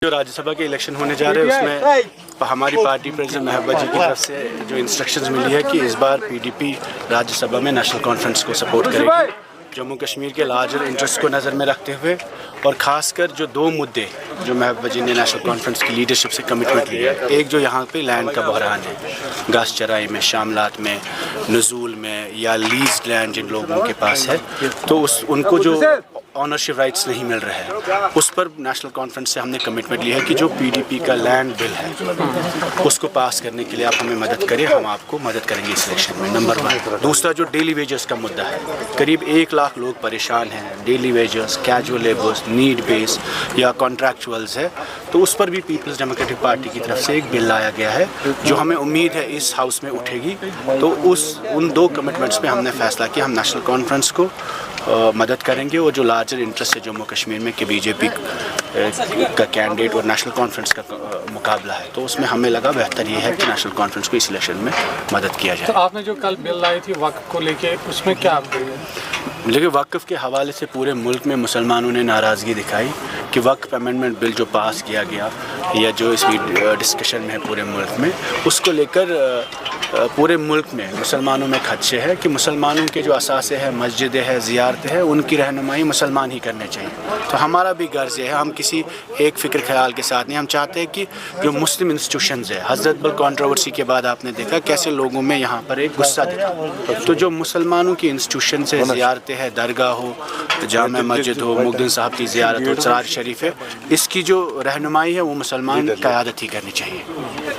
जो राज्यसभा के इलेक्शन होने जा रहे हैं उसमें हमारी पार्टी प्रेसिडेंट महबूबा जी की तरफ से जो इंस्ट्रक्शंस मिली है कि इस बार पीडीपी राज्यसभा में नेशनल कॉन्फ्रेंस को सपोर्ट करेगी, जम्मू कश्मीर के लार्जर इंटरेस्ट को नज़र में रखते हुए, और ख़ासकर जो दो मुद्दे जो महबूबा जी ने नेशनल कॉन्फ्रेंस की लीडरशिप से कमिटमेंट लिया है। एक जो यहाँ पे लैंड का बहरान है, घास चराई में, शामलात में, नज़ूल में या लीज लैंड जिन लोगों के पास है, तो उनको जो ऑनरशिप राइट्स नहीं मिल रहे हैं, उस पर नेशनल कॉन्फ्रेंस से हमने कमिटमेंट लिया है कि जो पीडीपी का लैंड बिल है उसको पास करने के लिए आप हमें मदद करें, हम आपको मदद करेंगे इस इलेक्शन में। नंबर 1। दूसरा जो डेली वेजेस का मुद्दा है, करीब 1 लाख लोग परेशान हैं, daily wages, casual labours, need base या कॉन्ट्रैक्चुअल्स है, तो उस पर भी पीपल्स डेमोक्रेटिक पार्टी की तरफ से एक बिल लाया गया है जो हमें उम्मीद है इस हाउस में उठेगी। तो उन 2 कमिटमेंट्स पे हमने फैसला किया हम नेशनल कॉन्फ्रेंस को मदद करेंगे, और जो लार्जर इंटरेस्ट है जम्मू कश्मीर में कि बीजेपी का कैंडिडेट और नेशनल कॉन्फ्रेंस का मुकाबला है, तो उसमें हमें लगा बेहतर ये है कि नेशनल कॉन्फ्रेंस को इस इलेक्शन में मदद किया जाए। तो आपने जो कल बिल लाई थी वक्फ को लेके, उसमें क्या आप करेंगे? लेकिन वक्फ के हवाले से पूरे मुल्क में मुसलमानों ने नाराज़गी दिखाई कि वक्फ अमेंडमेंट बिल जो पास किया गया या जो इसकी डिस्कशन में है पूरे मुल्क में, उसको लेकर पूरे मुल्क में मुसलमानों में खदशे है कि मुसलमानों के जो असासे हैं, मस्जिदें हैं, ज़ियारतें हैं, उनकी रहनुमाई मुसलमान ही करने चाहिए। तो हमारा भी गर्ज है, हम किसी एक फ़िक्र ख्याल के साथ नहीं, हम चाहते हैं कि जो मुस्लिम इंस्टीट्यूशंस है, हज़रत बल कंट्रोवर्सी के बाद आपने देखा कैसे लोगों में यहाँ पर एक गुस्सा दिखा, तो जो मुसलमानों की इंस्टीट्यूशन से ज़ियारतें हैं, दरगाह हो, जामा मस्जिद हो, मुक़द्दिन साहब की ज़ियारत हो, सरार शरीफ है, इसकी जो रहनुमाई है वो मुसलमान क़यादत ही करनी चाहिए।